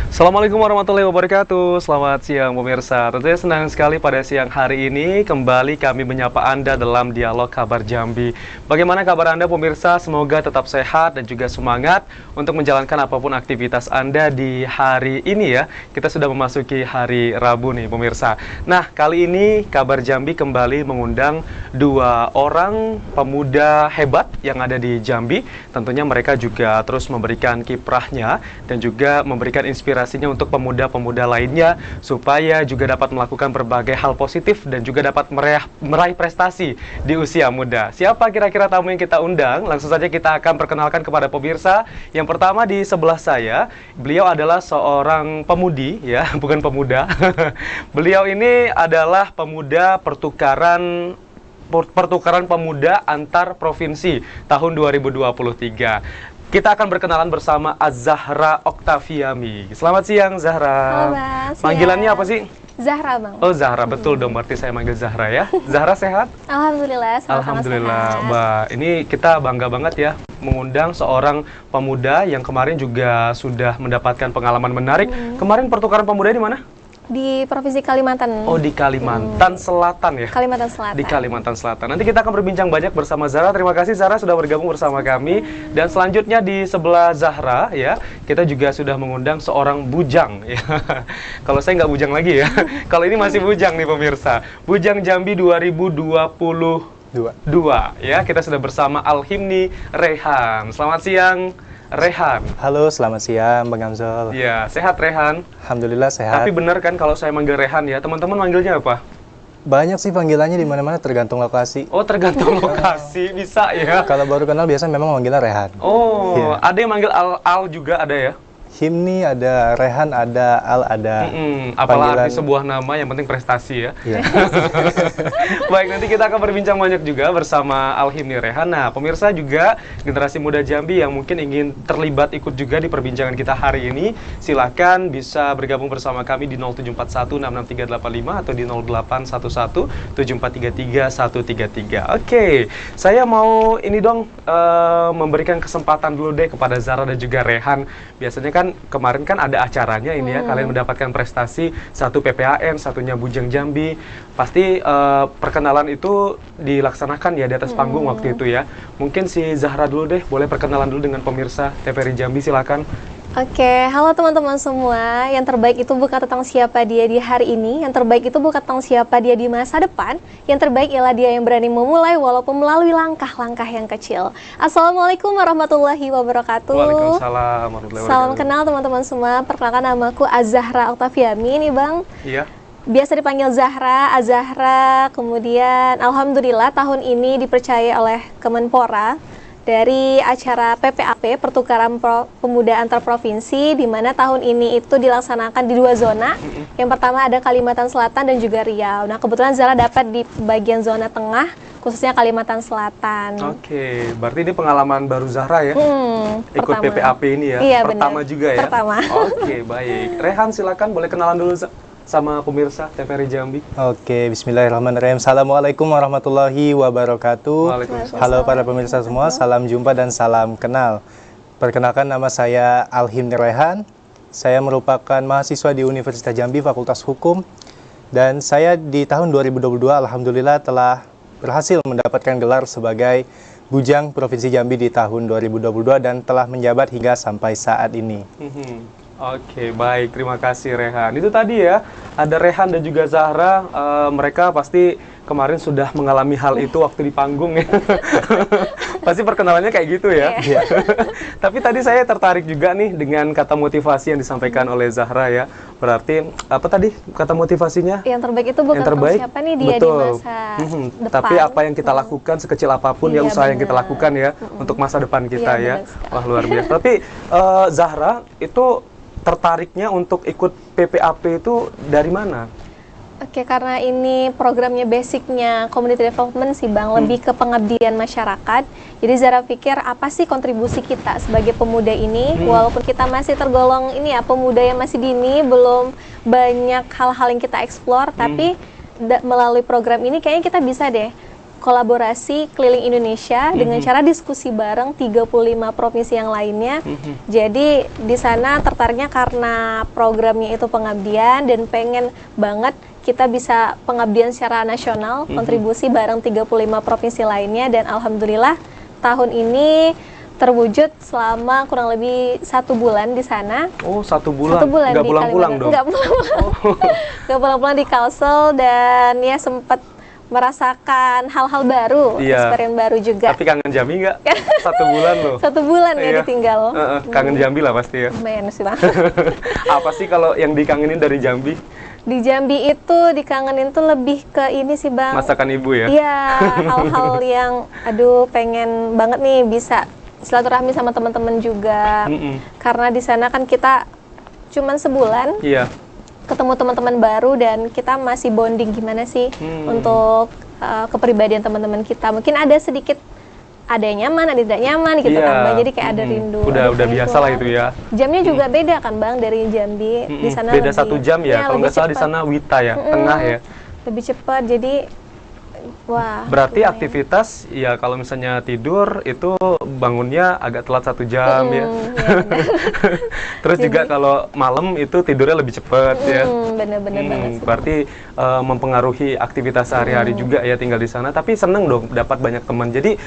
Assalamualaikum warahmatullahi wabarakatuh. Selamat siang pemirsa. Tentunya senang sekali pada siang hari ini kembali kami menyapa Anda dalam dialog kabar Jambi. Bagaimana kabar Anda pemirsa? Semoga tetap sehat dan juga semangat untuk menjalankan apapun aktivitas Anda di hari ini ya. Kita sudah memasuki hari Rabu nih pemirsa. Nah, kali ini kabar Jambi kembali mengundang dua orang pemuda hebat yang ada di Jambi. Tentunya mereka juga terus memberikan kiprahnya dan juga memberikan inspirasinya untuk pemuda-pemuda lainnya supaya juga dapat melakukan berbagai hal positif dan juga dapat meraih prestasi di usia muda. Siapa kira-kira tamu yang kita undang? Langsung saja kita akan perkenalkan kepada pemirsa. Yang pertama di sebelah saya, beliau adalah seorang pemudi ya, bukan pemuda. Beliau ini adalah pemuda pertukaran pemuda antar provinsi tahun 2023. Kita akan berkenalan bersama Az-Zahra Oktaviami. Selamat siang, Zahra. Halo, Mas. Panggilannya apa sih? Zahra, Bang. Oh, Zahra. Betul dong, berarti saya manggil Zahra ya. Zahra sehat? Alhamdulillah, sama-sama Alhamdulillah, sehat. Mbak. Ini kita bangga banget ya mengundang seorang pemuda yang kemarin juga sudah mendapatkan pengalaman menarik. Kemarin pertukaran pemuda di mana? Di Provinsi Kalimantan. Oh, di Kalimantan Selatan ya? Kalimantan Selatan. Di Kalimantan Selatan. Nanti kita akan berbincang banyak bersama Zahra. Terima kasih Zahra sudah bergabung bersama kami. Dan selanjutnya di sebelah Zahra ya, kita juga sudah mengundang seorang bujang ya. Kalau saya nggak bujang lagi ya. Kalau ini masih bujang nih pemirsa. Bujang Jambi 2022 ya. Kita sudah bersama Al-Himni Rehan. Selamat siang Rehan. Halo, selamat siang Bang Amzol. Ya, sehat Rehan. Alhamdulillah sehat. Tapi benar kan kalau saya manggil Rehan ya, teman-teman manggilnya apa? Banyak sih panggilannya di mana-mana tergantung lokasi. Oh, tergantung lokasi, bisa ya. Kalau baru kenal biasa memang manggilnya Rehan. Oh, Iya. ada yang manggil Al juga ada ya? Himni ada, Rehan ada, Al ada. Apalah arti sebuah nama, yang penting prestasi ya. Iya. Baik, nanti kita akan berbincang banyak juga bersama Al-Himni Rehan. Nah, pemirsa juga generasi muda Jambi yang mungkin ingin terlibat ikut juga di perbincangan kita hari ini, silakan bisa bergabung bersama kami di 0741663385 atau di 08117433 Oke, saya mau ini dong memberikan kesempatan dulu deh kepada Zahra dan juga Rehan. Biasanya kan kemarin kan ada acaranya ini ya, kalian mendapatkan prestasi, satu PPAN, satunya Bujang Jambi. Pasti perkenalan itu dilaksanakan ya di atas panggung waktu itu ya. Mungkin si Zahra dulu deh, boleh perkenalan dulu dengan pemirsa TVRI Jambi, silakan. Oke, halo teman-teman semua. Yang terbaik itu bukan tentang siapa dia di hari ini. Yang terbaik itu bukan tentang siapa dia di masa depan. Yang terbaik ialah dia yang berani memulai walaupun melalui langkah-langkah yang kecil. Assalamualaikum warahmatullahi wabarakatuh. Waalaikumsalam warahmatullahi Salam wabarakatuh. kenal teman-teman semua. Perkenalkan namaku Az-Zahra Oktaviami nih Bang. Iya. Biasa dipanggil Zahra, Az-Zahra. Kemudian alhamdulillah tahun ini dipercaya oleh Kemenpora dari acara PPAP, Pertukaran Pemuda Antar Provinsi, di mana tahun ini itu dilaksanakan di dua zona. Yang pertama ada Kalimantan Selatan dan juga Riau. Nah, kebetulan Zahra dapat di bagian zona tengah, khususnya Kalimantan Selatan. Oke, berarti ini pengalaman baru Zahra ya? Ikut Pertama. PPAP ini ya? Iya, Pertama benar. juga ya? Pertama. Oke, baik. Rehan silakan, boleh kenalan dulu sama pemirsa TVRI Jambi. Oke, bismillahirrahmanirrahim. Assalamualaikum warahmatullahi wabarakatuh. Waalaikumsalam. Halo para pemirsa semua, salam jumpa dan salam kenal. Perkenalkan nama saya Al-Himni Rehan. Saya merupakan mahasiswa di Universitas Jambi Fakultas Hukum. Dan saya di tahun 2022 alhamdulillah telah berhasil mendapatkan gelar sebagai Bujang Provinsi Jambi di tahun 2022 dan telah menjabat hingga sampai saat ini. Oke, baik. Terima kasih Rehan. Itu tadi ya, ada Rehan dan juga Zahra. Mereka pasti kemarin sudah mengalami hal itu waktu di panggung ya. Pasti perkenalannya kayak gitu ya. Iya. Tapi tadi saya tertarik juga nih dengan kata motivasi yang disampaikan oleh Zahra ya. Berarti apa tadi kata motivasinya? Yang terbaik itu bukan Yang terbaik, tentang siapa nih dia betul. di masa depan. Tapi apa yang kita lakukan sekecil apapun ya Iya, usaha yang kita benar. lakukan ya untuk masa depan kita Iya, ya. benar sekali. Wah, luar biasa. Tapi Zahra itu tertariknya untuk ikut PPAP itu dari mana? Oke, karena ini programnya basicnya community development sih Bang, lebih ke pengabdian masyarakat. Jadi Zara pikir apa sih kontribusi kita sebagai pemuda ini, walaupun kita masih tergolong ini ya pemuda yang masih dini, belum banyak hal-hal yang kita explore, tapi melalui program ini kayaknya kita bisa deh kolaborasi keliling Indonesia dengan cara diskusi bareng 35 provinsi yang lainnya. Jadi di sana tertariknya karena programnya itu pengabdian dan pengen banget kita bisa pengabdian secara nasional, kontribusi bareng 35 provinsi lainnya, dan alhamdulillah tahun ini terwujud selama kurang lebih 1 bulan di sana. Oh, 1 bulan? 1 bulan nggak di pulang-pulang Kalimantan. dong? Nggak pulang-pulang. Nggak pulang-pulang di Kalsel, dan ya sempat merasakan hal-hal baru, eksperimen baru juga. Tapi kangen Jambi nggak? 1 bulan loh. 1 bulan ya ditinggal. Kangen Jambi lah pasti ya. Lumayan sih Bang. Apa sih kalau yang dikangenin dari Jambi? Di Jambi itu dikangenin tuh lebih ke ini sih Bang. Masakan ibu ya? Iya, hal-hal yang aduh pengen banget nih bisa silaturahmi sama teman-teman juga. Karena di sana kan kita cuman sebulan. Iya. Ketemu teman-teman baru dan kita masih bonding gimana sih untuk kepribadian teman-teman kita. Mungkin ada sedikit ada yang nyaman, ada yang tidak nyaman gitu kan Bang. Jadi kayak ada rindu. Udah biasa lah itu ya. Jamnya juga beda kan Bang dari Jambi. Di sana beda lebih, 1 jam ya. Kalau nggak salah di sana Wita ya, tengah ya. Lebih cepat. Jadi wah. Berarti aktivitas ya kalau misalnya tidur itu bangunnya agak telat 1 jam ya. Terus juga kalau malam itu tidurnya lebih cepat ya. Bener-bener banget sih. Berarti mempengaruhi aktivitas sehari-hari juga ya tinggal di sana. Tapi seneng dong dapat banyak teman. Jadi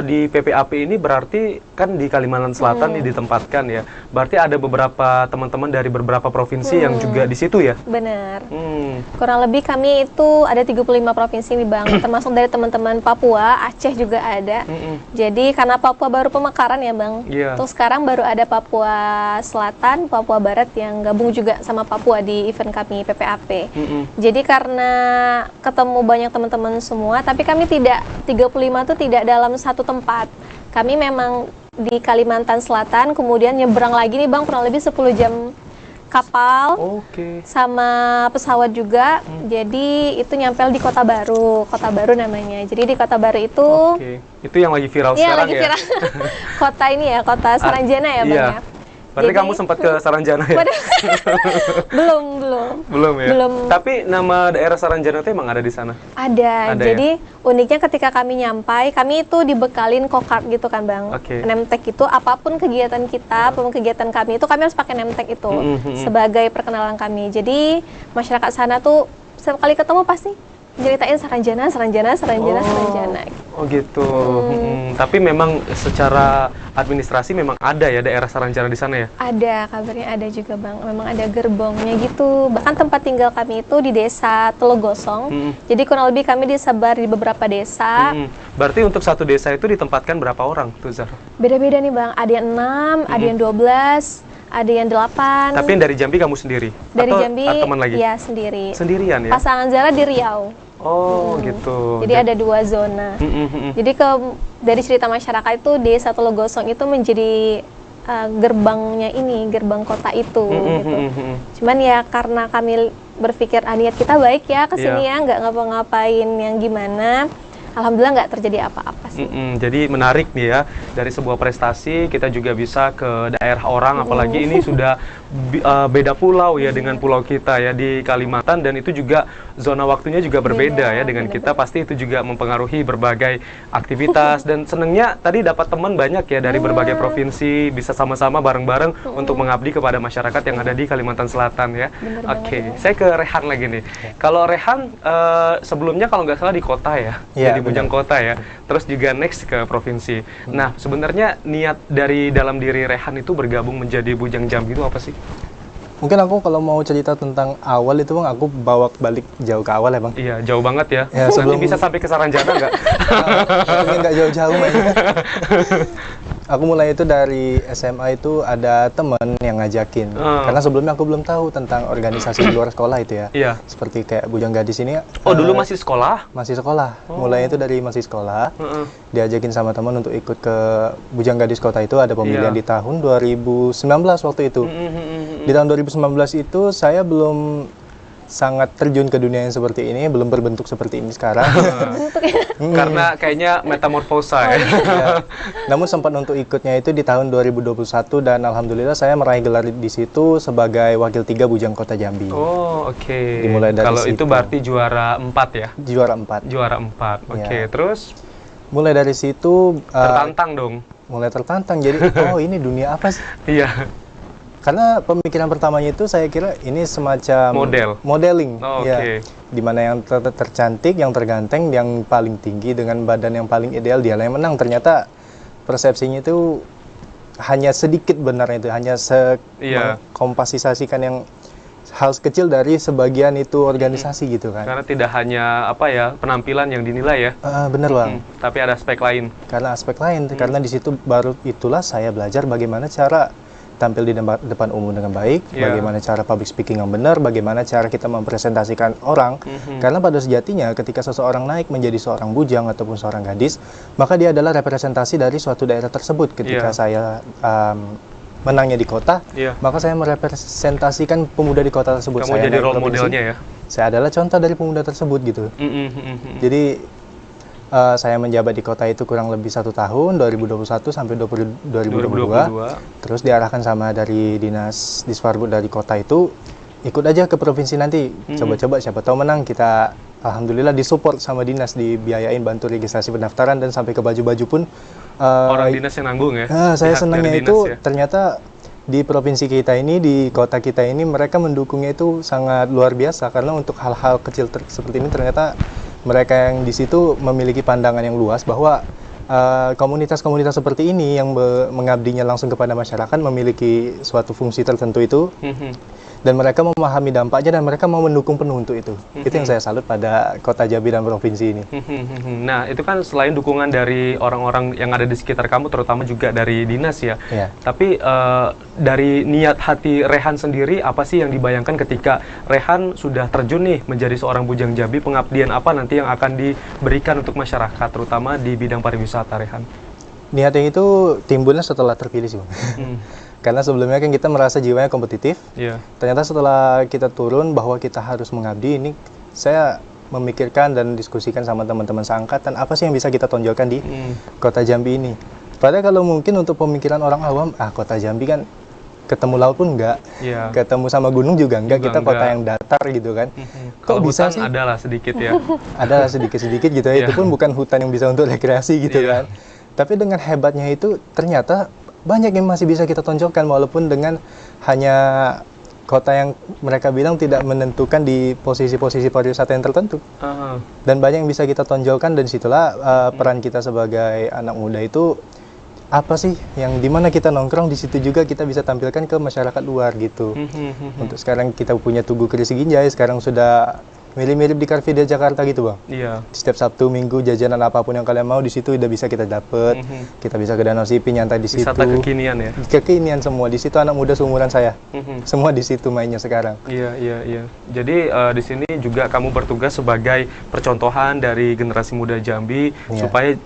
di PPAP ini berarti kan di Kalimantan Selatan ditempatkan ya. Berarti ada beberapa teman-teman dari beberapa provinsi yang juga di situ ya. Benar. Kurang lebih kami itu ada 35 provinsi nih Bang. Termasuk dari teman-teman Papua, Aceh juga ada. Jadi karena Papua baru pemekaran ya Bang. Terus sekarang baru ada Papua Selatan, Papua Barat yang gabung juga sama Papua di event kami PPAP. Jadi karena ketemu banyak teman-teman semua, tapi kami tidak 35 itu tidak dalam satu tempat. Kami memang di Kalimantan Selatan, kemudian nyebrang lagi nih Bang kurang lebih 10 jam kapal sama pesawat juga. Jadi itu nyampe di Kota Baru namanya. Jadi di Kota Baru itu itu yang lagi viral sekarang lagi ya. viral. Kota ini ya, Kota Saranjana ya Bang ya. Berarti kamu sempat ke Saranjana ya? Belum ya? Belum. Tapi nama daerah Saranjana itu emang ada di sana? Ada jadi uniknya ketika kami nyampai, kami itu dibekalin kokart gitu kan Bang. Nemtek itu apapun kegiatan kita, apapun kegiatan kami itu kami harus pakai nemtek itu sebagai perkenalan kami. Jadi masyarakat sana tuh setiap kali ketemu pasti ceritain Saranjana. Oh gitu. Tapi memang secara administrasi memang ada ya daerah Saranjana di sana ya? Ada, kabarnya ada juga Bang. Memang ada gerbongnya gitu. Bahkan tempat tinggal kami itu di desa Telogosong. Jadi kurang lebih kami disebar di beberapa desa. Berarti untuk satu desa itu ditempatkan berapa orang tuh Zahra? Beda-beda nih Bang. Ada yang 6, ada yang 12. Ada yang 8. Tapi yang dari Jambi kamu sendiri? Dari Jambi, teman lagi? Iya sendiri. Sendirian ya? Pasangan Zara di Riau. Oh gitu. Jadi ada 2 zona. Jadi dari cerita masyarakat itu desa Telogosong itu menjadi gerbangnya ini, gerbang kota itu. Gitu. Cuman ya karena kami berpikir niat kita baik ya kesini ya, nggak ngapa-ngapain yang gimana. Alhamdulillah nggak terjadi apa-apa sih. Jadi menarik nih ya, dari sebuah prestasi kita juga bisa ke daerah orang, apalagi ini sudah beda pulau ya dengan pulau kita ya di Kalimantan, dan itu juga zona waktunya juga berbeda ya dengan kita. Pasti itu juga mempengaruhi berbagai aktivitas dan senengnya tadi dapat teman banyak ya dari berbagai provinsi, bisa sama-sama bareng-bareng untuk mengabdi kepada masyarakat yang ada di Kalimantan Selatan ya. Saya ke Rehan lagi nih. Kalau Rehan sebelumnya kalau nggak salah di kota ya, di Bujang Kota ya, terus juga next ke provinsi. Nah, sebenarnya niat dari dalam diri Rehan itu bergabung menjadi Bujang Jambi itu apa sih? Mungkin aku kalau mau cerita tentang awal itu Bang, aku bawa balik jauh ke awal ya Bang. Iya, jauh banget ya. Sebelum bisa sampai ke Saranjana nggak? Nggak jauh-jauh mainnya. Aku mulai itu dari SMA itu ada teman yang ngajakin. Karena sebelumnya aku belum tahu tentang organisasi di luar sekolah itu ya. Iya. Seperti kayak Bujang Gadis ini. Oh, dulu masih sekolah? Masih sekolah. Mulai itu dari masih sekolah. Diajakin sama teman untuk ikut ke Bujang Gadis Kota itu, ada pemilihan di tahun 2019 waktu itu. Di tahun 2019 itu saya belum sangat terjun ke dunia yang seperti ini, belum berbentuk seperti ini sekarang. Karena kayaknya metamorfosa ya. Ya. Namun sempat untuk ikutnya itu di tahun 2021 dan alhamdulillah saya meraih gelar di situ sebagai wakil 3 Bujang Kota Jambi. Oh, oke. Dimulai dari Kalau itu situ. berarti juara 4 ya? Juara 4. Juara 4. Oke, Ya. terus Mulai dari situ tertantang dong. mulai tertantang. Jadi, oh ini dunia apa sih? Iya. Karena pemikiran pertamanya itu saya kira ini semacam modeling, Oh, ya, oke. dimana yang tercantik, yang terganteng, yang paling tinggi dengan badan yang paling ideal dialah yang menang. Ternyata persepsinya itu hanya sedikit benarnya itu, hanya Iya. mengkomposisikan yang hal kecil dari sebagian itu organisasi gitu kan. Karena tidak hanya apa ya penampilan yang dinilai ya, Bener bang, tapi ada aspek lain. karena aspek lain, karena di situ baru itulah saya belajar bagaimana cara tampil di depan umum dengan baik, Iya. bagaimana cara public speaking yang benar, bagaimana cara kita mempresentasikan orang. Karena pada sejatinya ketika seseorang naik menjadi seorang bujang ataupun seorang gadis, maka dia adalah representasi dari suatu daerah tersebut. Ketika Iya. saya menangnya di kota, Iya. maka saya merepresentasikan pemuda di kota tersebut. Kamu Saya jadi naik role provinsi, modelnya ya. saya adalah contoh dari pemuda tersebut gitu. Jadi saya menjabat di kota itu kurang lebih 1 tahun, 2021 sampai 2022. Terus diarahkan sama dari dinas Disfarbud dari kota itu, ikut aja ke provinsi nanti, coba-coba siapa tahu menang. Kita alhamdulillah disupport sama dinas, dibiayain, bantu registrasi pendaftaran dan sampai ke baju-baju pun. Orang dinas yang nanggung ya. Saya Pihak senangnya dari itu dinas ya. ternyata di provinsi kita ini, di kota kita ini, mereka mendukungnya itu sangat luar biasa karena untuk hal-hal kecil seperti ini ternyata mereka yang di situ memiliki pandangan yang luas bahwa komunitas-komunitas seperti ini yang mengabdinya langsung kepada masyarakat memiliki suatu fungsi tertentu itu, dan mereka memahami dampaknya dan mereka mau mendukung penuh untuk itu. Itu yang saya salut pada kota Jambi dan provinsi ini. Nah, itu kan selain dukungan dari orang-orang yang ada di sekitar kamu, terutama juga dari dinas ya. Iya. Tapi dari niat hati Rehan sendiri, apa sih yang dibayangkan ketika Rehan sudah terjun nih menjadi seorang bujang Jambi? Pengabdian apa nanti yang akan diberikan untuk masyarakat, terutama di bidang pariwisata, Rehan? Niatnya itu timbulnya setelah terpilih sih, Bang. Karena sebelumnya kan kita merasa jiwanya kompetitif. Iya. Ternyata setelah kita turun bahwa kita harus mengabdi, ini saya memikirkan dan diskusikan sama teman-teman seangkatan apa sih yang bisa kita tonjolkan di kota Jambi ini. Padahal kalau mungkin untuk pemikiran orang awam, kota Jambi kan ketemu laut pun enggak, Iya. ketemu sama gunung juga enggak, Juga kita kota enggak. yang datar gitu kan. Kalau Kok bisa hutan sih? adalah sedikit ya. Ada sedikit-sedikit gitu ya, Iya. itu pun bukan hutan yang bisa untuk rekreasi gitu Iya. kan. Tapi dengan hebatnya itu ternyata banyak yang masih bisa kita tonjolkan walaupun dengan hanya kota yang mereka bilang tidak menentukan di posisi-posisi pariwisata yang tertentu. Dan banyak yang bisa kita tonjolkan, dan disitulah peran kita sebagai anak muda itu apa sih yang dimana kita nongkrong, di situ juga kita bisa tampilkan ke masyarakat luar gitu. Untuk sekarang kita punya Tugu Keris Ginjai, sekarang sudah mirip-mirip di Car Free Day Jakarta gitu, Bang. Iya. Setiap Sabtu, Minggu, jajanan apapun yang kalian mau di situ udah bisa kita dapet. Kita bisa ke Danau Sipi, nyantai di situ. Wisata kekinian ya. Kekinian semua di situ, anak muda seumuran saya. Semua di situ mainnya sekarang. Iya. Jadi di sini juga kamu bertugas sebagai percontohan dari generasi muda Jambi supaya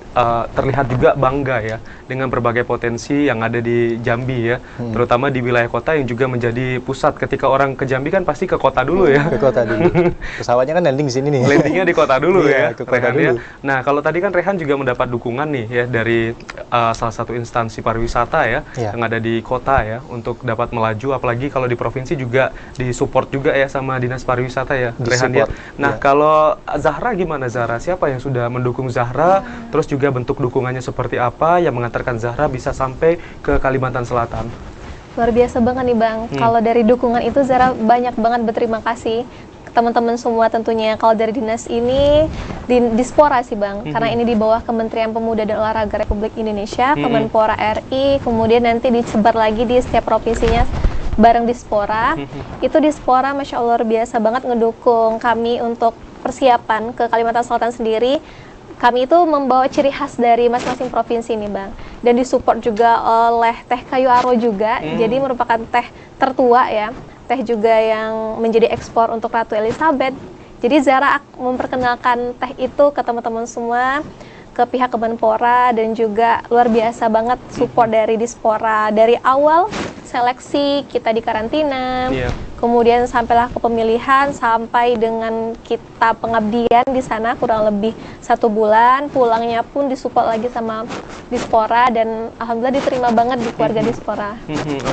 terlihat juga bangga ya dengan berbagai potensi yang ada di Jambi ya, terutama di wilayah kota yang juga menjadi pusat. Ketika orang ke Jambi kan pasti ke kota dulu ya. Ke kota dulu. Pesawatnya kan landing di sini nih. Landingnya di kota dulu Iya, ya, ke kota Rehan dulu. ya. Nah, kalau tadi kan Rehan juga mendapat dukungan nih ya dari salah satu instansi pariwisata ya, Iya. yang ada di kota ya untuk dapat melaju. Apalagi kalau di provinsi juga disupport juga ya sama dinas pariwisata ya, Rehan ya. Disupport, Nah, iya. kalau Zahra gimana, Zahra? Siapa yang sudah mendukung Zahra? Terus juga bentuk dukungannya seperti apa yang mengantarkan Zahra bisa sampai ke Kalimantan Selatan? Luar biasa banget nih Bang. Kalau dari dukungan itu Zara banyak banget berterima kasih ke teman-teman semua tentunya. Kalau dari dinas ini, di Dispora sih Bang, karena ini di bawah Kementerian Pemuda dan Olahraga Republik Indonesia, Kemenpora RI, kemudian nanti disebar lagi di setiap provinsinya bareng Dispora. Itu Dispora Masya Allah luar biasa banget ngedukung kami untuk persiapan ke Kalimantan Selatan sendiri. Kami itu membawa ciri khas dari masing-masing provinsi nih Bang, dan disupport juga oleh Teh Kayu Aro juga, jadi merupakan teh tertua ya, teh juga yang menjadi ekspor untuk Ratu Elizabeth. Jadi Zara memperkenalkan teh itu ke teman-teman semua, ke pihak Kemenpora, dan juga luar biasa banget support dari Dispora dari awal seleksi kita di karantina. Iya. kemudian sampailah ke pemilihan, sampai dengan kita pengabdian di sana kurang lebih 1 bulan, pulangnya pun disupport lagi sama Dispora, dan alhamdulillah diterima banget di keluarga Dispora.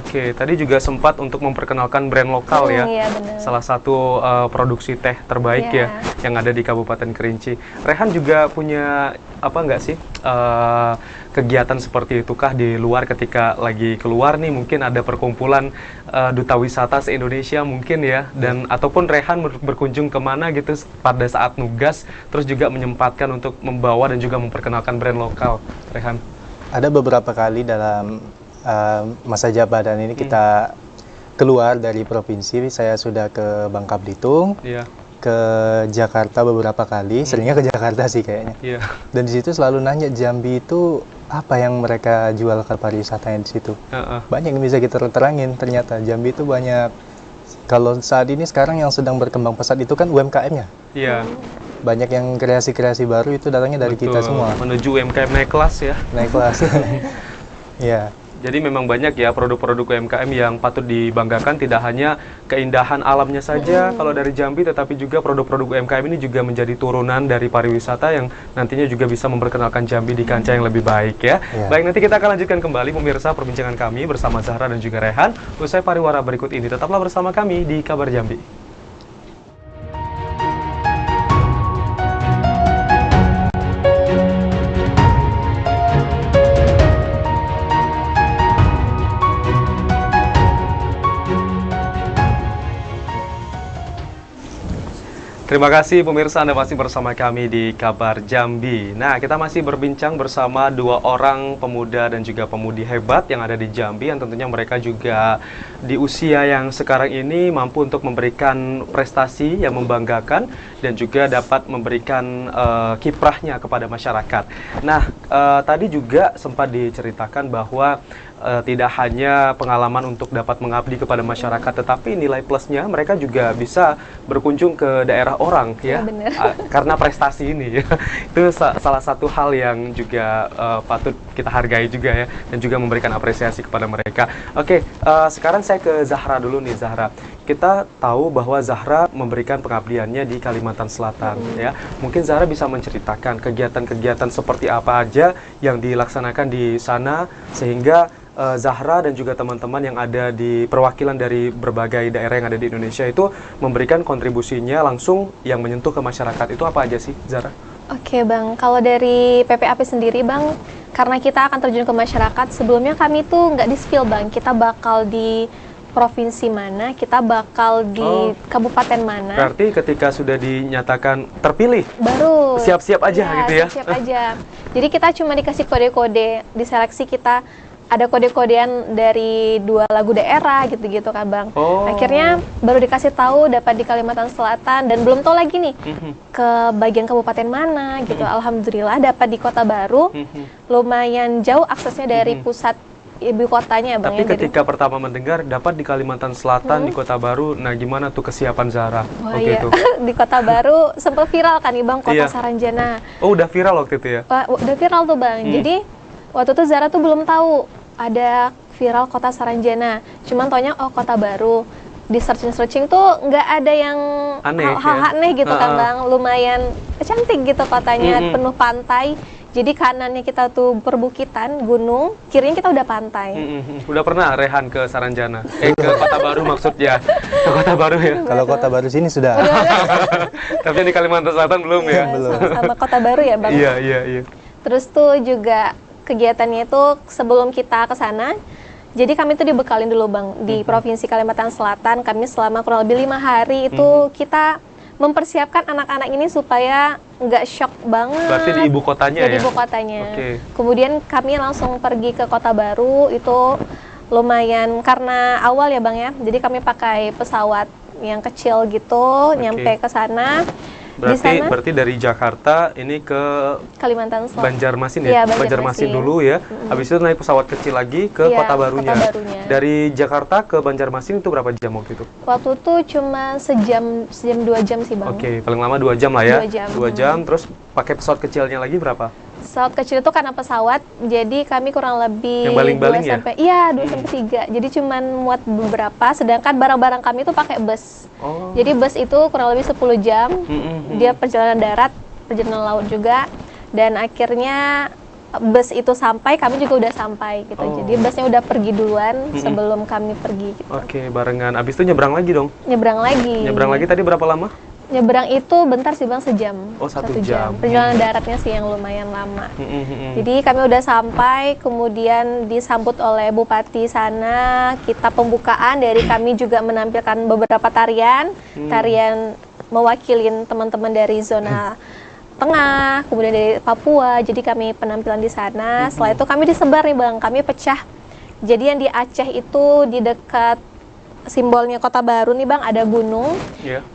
Oke, tadi juga sempat untuk memperkenalkan brand lokal ya, Iya, benar. salah satu produksi teh terbaik Iya. ya yang ada di Kabupaten Kerinci. Rehan juga punya apa nggak sih kegiatan seperti itukah di luar ketika lagi keluar nih, mungkin ada perkumpulan duta wisata se-Indonesia mungkin ya, dan ataupun Rehan berkunjung kemana gitu pada saat nugas, terus juga menyempatkan untuk membawa dan juga memperkenalkan brand lokal, Rehan? Ada beberapa kali dalam masa jabatan ini kita keluar dari provinsi. Saya sudah ke Bangka Belitung, Iya. ke Jakarta beberapa kali, seringnya ke Jakarta sih kayaknya. Iya. Dan di situ selalu nanya Jambi itu apa yang mereka jual ke pariwisatanya di situ. Banyak yang bisa kita terangin, ternyata Jambi itu banyak. Kalau saat ini sekarang yang sedang berkembang pesat itu kan UMKM-nya. Iya. Banyak yang kreasi-kreasi baru itu datangnya dari kita semua. Menuju UMKM naik kelas ya. Naik kelas. Iya. Jadi memang banyak ya produk-produk UMKM yang patut dibanggakan, tidak hanya keindahan alamnya saja kalau dari Jambi, tetapi juga produk-produk UMKM ini juga menjadi turunan dari pariwisata yang nantinya juga bisa memperkenalkan Jambi di kancah yang lebih baik ya. Baik, nanti kita akan lanjutkan kembali pemirsa perbincangan kami bersama Zahra dan juga Rehan. Usai pariwara berikut ini, tetaplah bersama kami di Kabar Jambi. Terima kasih pemirsa, Anda masih bersama kami di Kabar Jambi. Nah, kita masih berbincang bersama 2 orang pemuda dan juga pemudi hebat yang ada di Jambi, yang tentunya mereka juga di usia yang sekarang ini mampu untuk memberikan prestasi yang membanggakan dan juga dapat memberikan kiprahnya kepada masyarakat. Nah, tadi juga sempat diceritakan bahwa tidak hanya pengalaman untuk dapat mengabdi kepada masyarakat, tetapi nilai plusnya mereka juga bisa berkunjung ke daerah orang ya, karena prestasi ini ya. Itu salah satu hal yang juga patut kita hargai juga ya, dan juga memberikan apresiasi kepada mereka. Oke, sekarang saya ke Zahra dulu nih. Zahra, kita tahu bahwa Zahra memberikan pengabdiannya di Kalimantan Selatan ya. Mungkin Zahra bisa menceritakan kegiatan-kegiatan seperti apa aja yang dilaksanakan di sana, sehingga Zahra dan juga teman-teman yang ada di perwakilan dari berbagai daerah yang ada di Indonesia itu memberikan kontribusinya langsung yang menyentuh ke masyarakat. Itu apa aja sih, Zahra? Oke Bang, kalau dari PPAP sendiri Bang, karena kita akan terjun ke masyarakat, sebelumnya kami tuh nggak di-spill Bang, kita bakal di provinsi mana, kita bakal di kabupaten mana. Berarti ketika sudah dinyatakan terpilih, baru siap-siap aja gitu ya? Siap-siap aja. Jadi kita cuma dikasih kode-kode, diseleksi kita ada kode-kodean dari 2 lagu daerah gitu-gitu kan Bang. Akhirnya baru dikasih tahu dapat di Kalimantan Selatan, dan belum tahu lagi nih ke bagian kabupaten mana gitu. Alhamdulillah dapat di Kota Baru. Lumayan jauh aksesnya dari pusat ibu kotanya Bang. Tapi ketika pertama mendengar dapat di Kalimantan Selatan di Kota Baru, nah gimana tuh kesiapan Zahra waktu itu? Di Kota Baru sempat viral kan nih Bang, Kota Saranjana. Oh, udah viral waktu itu ya? Udah viral tuh Bang. Jadi waktu itu Zahra tuh belum tahu ada viral Kota Saranjana, cuman taunya Kota Baru. Di searching tuh nggak ada yang hal aneh gitu kan Bang, lumayan cantik gitu kotanya, penuh pantai. Jadi kanannya kita tuh perbukitan, gunung, kirinya kita udah pantai. Udah pernah Rehan ke Saranjana? Ke Kota Baru maksudnya? Ke Kota Baru ya? Kalau Kota Baru sini sudah. Tapi di Kalimantan Selatan belum ya? Belum. Sama Kota Baru ya Bang? Iya. Terus tuh juga kegiatannya itu sebelum kita ke sana, jadi kami tuh dibekalin dulu Bang di Provinsi Kalimantan Selatan. Kami selama kurang lebih 5 hari itu kita mempersiapkan anak-anak ini supaya nggak shock banget. Berarti di ibu kotanya ya? Di ibu kotanya. Kemudian kami langsung pergi ke Kota Baru, itu lumayan karena awal ya Bang ya. Jadi kami pakai pesawat yang kecil gitu, nyampe ke sana. Berarti dari Jakarta ini ke Kalimantan Selatan. Banjarmasin ya? Banjarmasin dulu ya. Habis itu naik pesawat kecil lagi ke Kota Barunya. Dari Jakarta ke Banjarmasin itu berapa jam waktu itu? Waktu itu cuma sejam 2 jam sih Bang. Oke, paling lama 2 jam lah ya. 2 jam. 2 jam, terus pakai pesawat kecilnya lagi berapa? Pesawat kecil itu karena pesawat, jadi kami kurang lebih Yang baling-baling ya? Iya, 2 sampai 3. Jadi cuman muat beberapa, sedangkan barang-barang kami itu pakai bus. Oh. Jadi bus itu kurang lebih 10 jam. Dia perjalanan darat, perjalanan laut juga. Dan akhirnya bus itu sampai, kami juga udah sampai gitu. Oh. Jadi busnya udah pergi duluan sebelum kami pergi gitu. Oke, barengan. Abis itu nyebrang lagi dong? Nyebrang lagi. Nyebrang lagi tadi berapa lama? Nyebrang itu bentar sih Bang, sejam. Oh, 1 jam. Perjalanan daratnya sih yang lumayan lama. Jadi kami udah sampai, kemudian disambut oleh Bupati sana. Kita pembukaan dari kami juga menampilkan beberapa tarian. Tarian mewakilin teman-teman dari zona tengah, kemudian dari Papua. Jadi kami penampilan di sana. Setelah itu kami disebar nih Bang, kami pecah. Jadi yang di Aceh itu di dekat simbolnya Kota Baru nih Bang, ada gunung.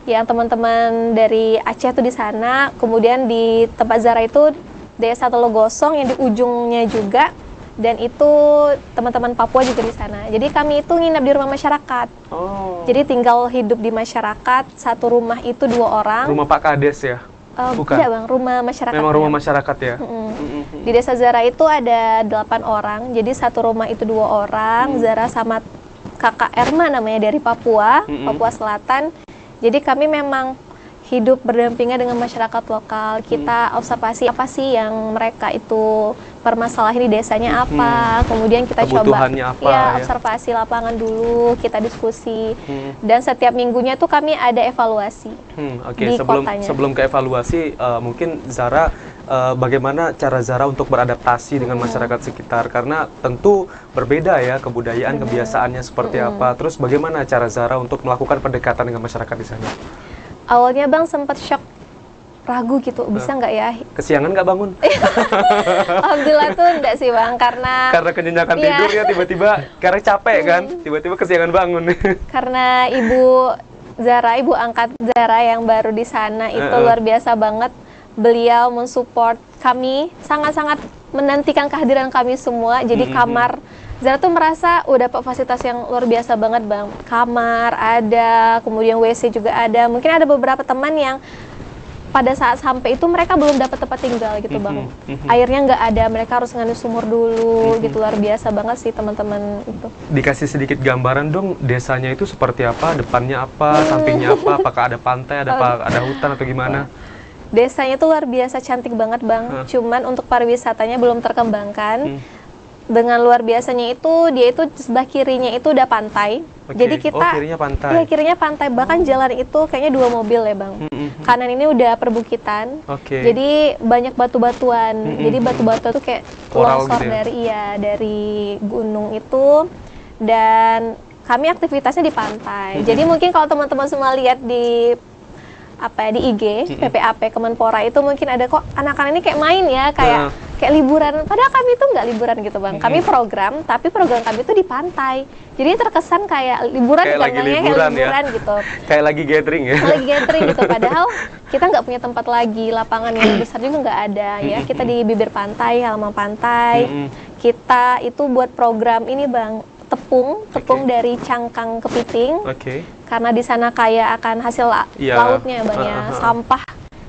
Yang teman-teman dari Aceh tuh di sana. Kemudian di tempat Zahra itu Desa Telogosong yang di ujungnya juga, dan itu teman-teman Papua juga di sana. Jadi kami itu nginap di rumah masyarakat. Jadi tinggal hidup di masyarakat, satu rumah itu 2 orang. Rumah Pak Kades ya? Bukan? Tidak Bang, rumah masyarakat. Memang rumah masyarakat ya? Di Desa Zahra itu ada 8 orang, jadi satu rumah itu 2 orang. Zahra sama kakak Erma namanya dari Papua, Papua Selatan. Jadi kami memang hidup berdampingan dengan masyarakat lokal. Kita observasi apa sih yang mereka itu permasalahan di desanya apa. Kemudian kita coba observasi lapangan dulu, kita diskusi. Dan setiap minggunya tuh kami ada evaluasi. Oke, sebelum ke evaluasi, mungkin Zahra, bagaimana cara Zahra untuk beradaptasi dengan masyarakat sekitar, karena tentu berbeda ya kebudayaan, kebiasaannya seperti apa. Terus bagaimana cara Zahra untuk melakukan pendekatan dengan masyarakat di sana? Awalnya Bang sempat shock, ragu gitu, bisa nggak ya? Kesiangan nggak bangun? Alhamdulillah tuh enggak sih Bang, karena kenyenyakan tidur ya, tiba-tiba karena capek kan, tiba-tiba kesiangan bangun. Karena Ibu Zahra, ibu angkat Zahra yang baru di sana itu luar biasa banget. Beliau mensupport kami, sangat-sangat menantikan kehadiran kami semua. Jadi kamar Zahra tuh merasa udah fasilitas yang luar biasa banget Bang. Kamar ada, kemudian WC juga ada. Mungkin ada beberapa teman yang pada saat sampai itu mereka belum dapat tempat tinggal gitu Bang. Airnya nggak ada, mereka harus nganu sumur dulu gitu. Luar biasa banget sih teman-teman itu. Dikasih sedikit gambaran dong, desanya itu seperti apa, depannya apa, sampingnya apa, apakah ada pantai, ada hutan atau gimana? Desanya tuh luar biasa cantik banget Bang. Cuman untuk pariwisatanya belum terkembangkan. Dengan luar biasanya itu, dia itu sebelah kirinya itu udah pantai. Jadi kita kirinya pantai. Iya, kirinya pantai. Bahkan jalan itu kayaknya 2 mobil ya Bang. Kanan ini udah perbukitan. Jadi banyak batu-batuan. Jadi batu-batu tuh kayak longsor gitu ya? dari gunung itu. Dan kami aktivitasnya di pantai. Jadi mungkin kalau teman-teman semua lihat di di IG PPAP Kemenpora itu mungkin ada kok anak-anak ini kayak main ya, kayak liburan, padahal kami itu nggak liburan gitu Bang. Kami program, tapi program kami itu di pantai, jadi terkesan kayak liburan, kayak liburan gitu, kayak lagi gathering ya, lagi gathering gitu. Padahal kita nggak punya tempat lagi, lapangan yang besar juga nggak ada ya. Kita di bibir pantai, halaman pantai. Kita itu buat program ini Bang, tepung dari cangkang kepiting. Karena di sana kaya akan hasil lautnya Bang ya, sampah.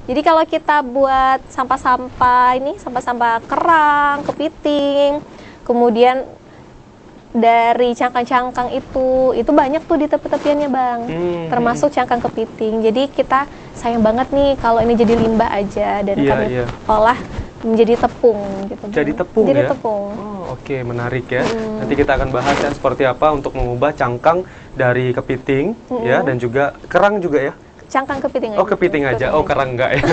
Jadi kalau kita buat sampah-sampah kerang, kepiting, kemudian dari cangkang-cangkang itu banyak tuh di tepi-tepiannya Bang, termasuk cangkang kepiting. Jadi kita sayang banget nih kalau ini jadi limbah aja dan kami olah menjadi tepung gitu. Jadi tepung jadi ya? Tepung. Oke, menarik ya. Nanti kita akan bahas ya seperti apa untuk mengubah cangkang dari kepiting ya, dan juga kerang juga ya. Cangkang kepiting aja. Oh, kepiting aja. Oh, kerang enggak ya.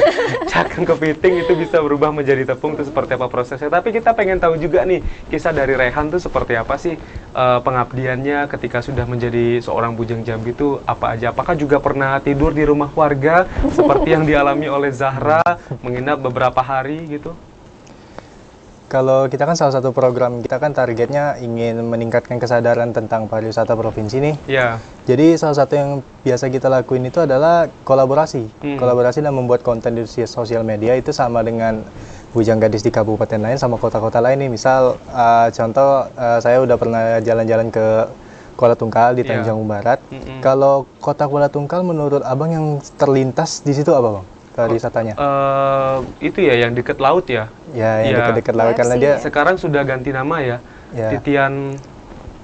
Cangkang kepiting itu bisa berubah menjadi tepung, itu seperti apa prosesnya. Tapi kita pengen tahu juga nih, kisah dari Rehan tuh seperti apa sih pengabdiannya ketika sudah menjadi seorang bujang Jambi itu apa aja? Apakah juga pernah tidur di rumah warga seperti yang dialami oleh Zahra, menginap beberapa hari gitu? Kalau kita kan salah satu program kita kan targetnya ingin meningkatkan kesadaran tentang pariwisata provinsi nih. Jadi salah satu yang biasa kita lakuin itu adalah kolaborasi. Kolaborasi dan membuat konten di sosial media itu sama dengan bujang gadis di kabupaten lain sama kota-kota lain nih. Misal contoh saya udah pernah jalan-jalan ke Kuala Tungkal di Tanjung Barat. Kalau kota Kuala Tungkal menurut Abang yang terlintas di situ apa Bang? pariwisatanya. Itu ya yang dekat laut ya. Ya, yang Iya. dekat-dekat laut karena KFC dia ya. Sekarang sudah ganti nama ya. Ya. Titian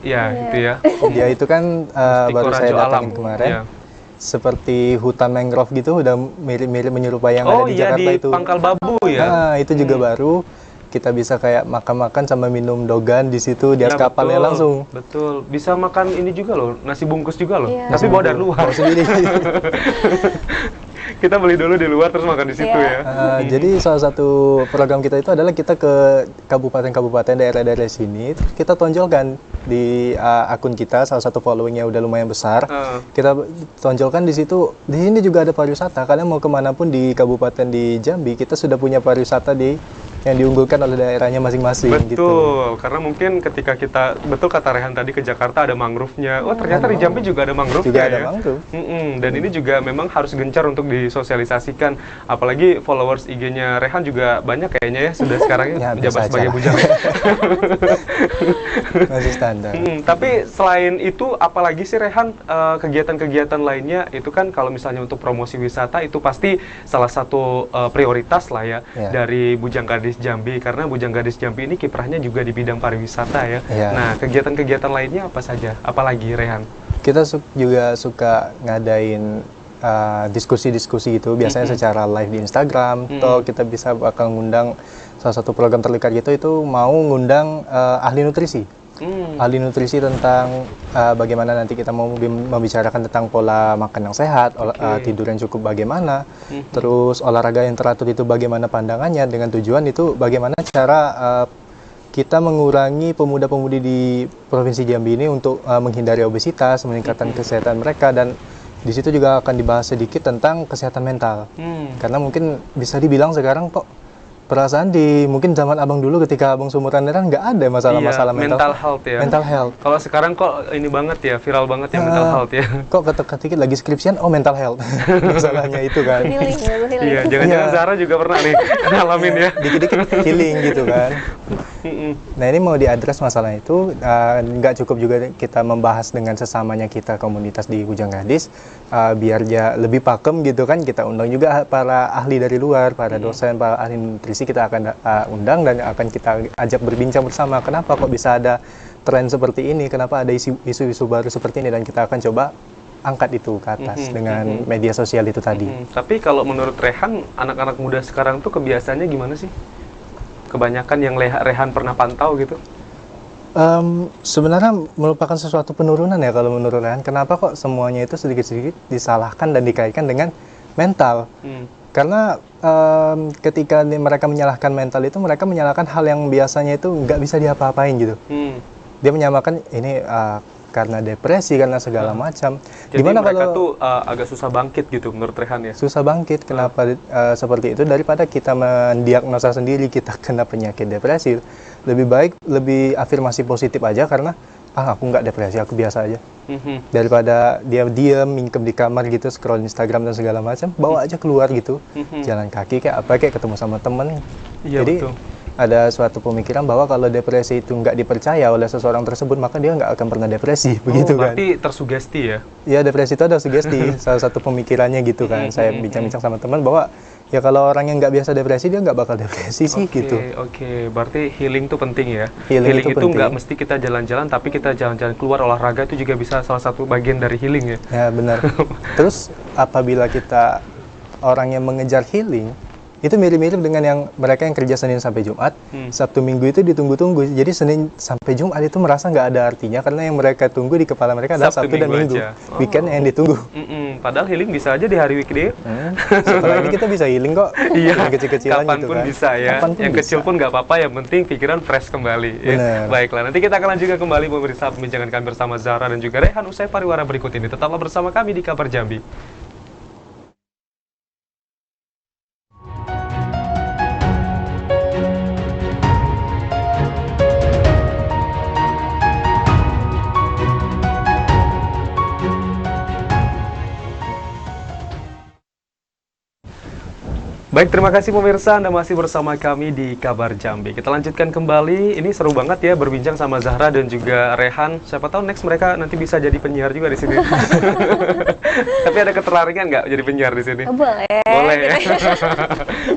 ya Iya. itu ya. dia itu kan Mustiko baru saya Rajo datangin Alam. kemarin. Iya. Seperti hutan mangrove gitu, udah mirip-mirip menyerupai yang Oh ada di iya Jakarta di itu. Pangkal Babu ya. Nah, itu juga baru. Kita bisa kayak makan-makan sama minum dogan di situ di Ya, atas kapalnya betul, langsung. Betul. Bisa makan ini juga loh, nasi bungkus juga loh. Iya. Tapi bawa dari luar. Bawa sendiri. Kita beli dulu di luar terus makan di situ Iya. ya. Jadi salah satu program kita itu adalah kita ke kabupaten-kabupaten daerah-daerah sini, terus kita tonjolkan di akun kita, salah satu followingnya udah lumayan besar. Kita tonjolkan di situ. Di sini juga ada pariwisata. Kalian mau kemanapun di kabupaten di Jambi, kita sudah punya pariwisata yang diunggulkan oleh daerahnya masing-masing. Betul, Gitu. karena mungkin ketika kita, betul kata Rehan tadi ke Jakarta ada mangrove-nya. Oh ternyata di Jambi juga ada mangrove Juga ya. ada mangrove. Dan ini juga memang harus gencar untuk disosialisasikan. Apalagi followers IG-nya Rehan juga banyak kayaknya ya sudah sekarang Ya, menjabat biasa sebagai aja lah. bujang. Masih standar. Tapi selain itu, apalagi sih Rehan kegiatan-kegiatan lainnya itu kan kalau misalnya untuk promosi wisata itu pasti salah satu prioritas lah ya Ya. dari Bujang Gadis Jambi, karena Bujang Gadis Jambi ini kiprahnya juga di bidang pariwisata ya. Ya. Nah, kegiatan-kegiatan lainnya apa saja? Apalagi Rehan? Kita juga suka ngadain diskusi-diskusi gitu, biasanya secara live di Instagram. Atau kita bisa bakal ngundang salah satu program terdekat gitu, itu mau ngundang ahli nutrisi. Ahli nutrisi tentang bagaimana nanti kita mau membicarakan tentang pola makan yang sehat, tidur yang cukup bagaimana, terus olahraga yang teratur itu bagaimana pandangannya, dengan tujuan itu bagaimana cara kita mengurangi pemuda-pemudi di Provinsi Jambi ini untuk menghindari obesitas, meningkatkan kesehatan mereka, dan di situ juga akan dibahas sedikit tentang kesehatan mental. Karena mungkin bisa dibilang sekarang kok perasaan mungkin zaman abang dulu ketika abang seumuran kan nggak ada masalah-masalah Iya, mental health ya. Mental health. Kalau sekarang kok ini banget ya, viral banget ya mental health ya. Kok ketik-ketik lagi skripsian, oh mental health. Masalahnya itu kan. Healing ya, Bu, healing. Iya, jangan-jangan Iya. Zara juga pernah nih ngalamin ya. Dikit-dikit healing gitu kan. Nah ini mau diadres masalah itu, nggak cukup juga kita membahas dengan sesamanya kita komunitas di Bujang Gadis, biar dia lebih pakem gitu kan, kita undang juga para ahli dari luar, para dosen, para ahli nutrisi kita akan undang dan akan kita ajak berbincang bersama, kenapa kok bisa ada tren seperti ini, kenapa ada isu-isu baru seperti ini, dan kita akan coba angkat itu ke atas dengan media sosial itu tadi. Tapi kalau menurut Rehan, anak-anak muda sekarang tuh kebiasaannya gimana sih? Kebanyakan yang Rehan pernah pantau gitu? Sebenarnya merupakan sesuatu penurunan ya kalau menurut Rehan. Kenapa kok semuanya itu sedikit-sedikit disalahkan dan dikaitkan dengan mental? Karena ketika mereka menyalahkan mental itu, mereka menyalahkan hal yang biasanya itu nggak bisa diapa-apain gitu. Dia menyamakan ini karena depresi, karena segala macam. Jadi Gimana mereka kalau tuh agak susah bangkit gitu menurut Rehan ya? susah bangkit? Kenapa seperti itu? Daripada kita mendiagnosa sendiri kita kena penyakit depresi, lebih baik lebih afirmasi positif aja, karena aku nggak depresi, aku biasa aja. Daripada dia diam mingkem di kamar gitu, scroll Instagram dan segala macam, bawa aja keluar gitu, jalan kaki kayak apa, kayak ketemu sama temen. Iya, Jadi betul. ada suatu pemikiran bahwa kalau depresi itu nggak dipercaya oleh seseorang tersebut, maka dia nggak akan pernah depresi, begitu kan? Berarti tersugesti ya? Ya, depresi itu ada sugesti, salah satu pemikirannya gitu kan. Saya bincang-bincang sama teman bahwa ya kalau orang yang nggak biasa depresi, dia nggak bakal depresi sih gitu. Oke, berarti healing tuh penting ya? Healing itu itu nggak penting. mesti kita jalan-jalan, tapi kita jalan-jalan keluar, olahraga itu juga bisa salah satu bagian dari healing ya? Ya benar. Terus apabila kita orang yang mengejar healing, itu mirip-mirip dengan yang mereka yang kerja Senin sampai Jumat, Sabtu Minggu itu ditunggu-tunggu. Jadi Senin sampai Jumat itu merasa nggak ada artinya, karena yang mereka tunggu di kepala mereka adalah Sabtu dan Minggu. aja. Weekend yang ditunggu. Padahal healing bisa aja di hari weekday. Setelah ini kita bisa healing kok. Iya, Yang kecil-kecilan kapanpun gitu kan. bisa ya. Kapanpun Yang kecil bisa. pun nggak apa-apa, yang penting pikiran fresh kembali. Ya. Bener. Baiklah, nanti kita akan lanjutkan kembali pemirsa pembincangan kami bersama Zara dan juga Rehan usai pariwara berikut ini. Tetaplah bersama kami di Kabar Jambi. Baik, terima kasih pemirsa, Anda masih bersama kami di Kabar Jambi. Kita lanjutkan kembali, ini seru banget ya berbincang sama Zahra dan juga Rehan. Siapa tahu next mereka nanti bisa jadi penyiar juga di sini. Tapi ada ketertarikan nggak jadi penyiar di sini? Boleh. Boleh ya.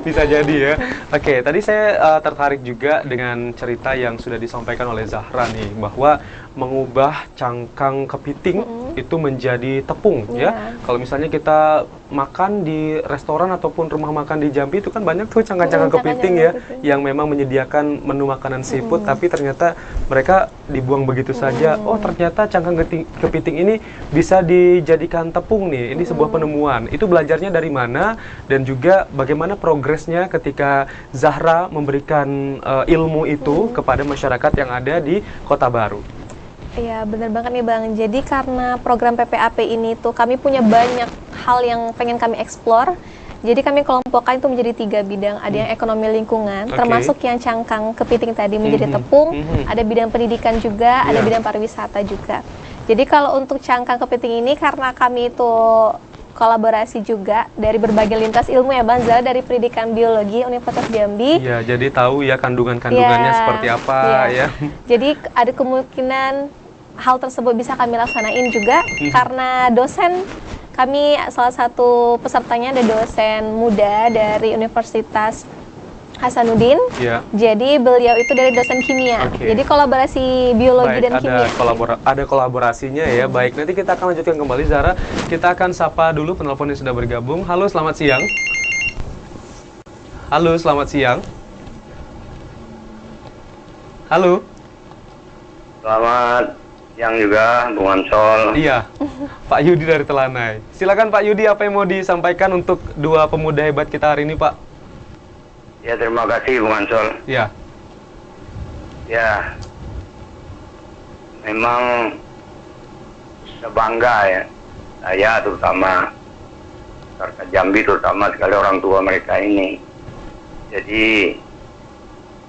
Bisa jadi ya. Oke, tadi saya tertarik juga dengan cerita yang sudah disampaikan oleh Zahra nih, bahwa mengubah cangkang kepiting itu menjadi tepung ya. Kalau misalnya kita makan di restoran ataupun rumah makan di Jambi itu kan banyak tuh cangkang-cangkang kepiting ya yang memang menyediakan menu makanan seafood, tapi ternyata mereka dibuang begitu saja. Oh, ternyata cangkang kepiting ini bisa dijadikan tepung nih. Ini sebuah penemuan. Itu belajarnya dari mana dan juga bagaimana progresnya ketika Zahra memberikan ilmu itu kepada masyarakat yang ada di Kota Baru. Iya, benar banget nih Bang. Jadi karena program PPAP ini tuh kami punya banyak hal yang pengen kami eksplor. Jadi kami kelompokkan itu menjadi 3 bidang. Ada yang ekonomi lingkungan, termasuk yang cangkang kepiting tadi menjadi tepung. Ada bidang pendidikan juga, ada bidang pariwisata juga. Jadi kalau untuk cangkang kepiting ini karena kami itu kolaborasi juga dari berbagai lintas ilmu ya Bang, Zahra dari pendidikan biologi Universitas Jambi. Iya, jadi tahu ya kandungan-kandungannya seperti apa ya. Jadi ada kemungkinan hal tersebut bisa kami laksanain juga karena dosen kami salah satu pesertanya ada dosen muda dari Universitas Hasanuddin. Jadi beliau itu dari dosen kimia. Jadi kolaborasi biologi dan kimia. Ada kolaborasinya ya. Baik, nanti kita akan lanjutkan kembali Zahra. Kita akan sapa dulu penelpon yang sudah bergabung. Halo, selamat siang. Halo, selamat siang. Halo. Selamat siang juga, Bung Ansol. Iya, Pak Yudi dari Telanai. Silakan Pak Yudi, apa yang mau disampaikan untuk 2 pemuda hebat kita hari ini, Pak? Ya, terima kasih, Bung Ansol. Ya. Ya, memang kita bangga ya. Saya terutama, masyarakat Jambi terutama sekali orang tua mereka ini. Jadi,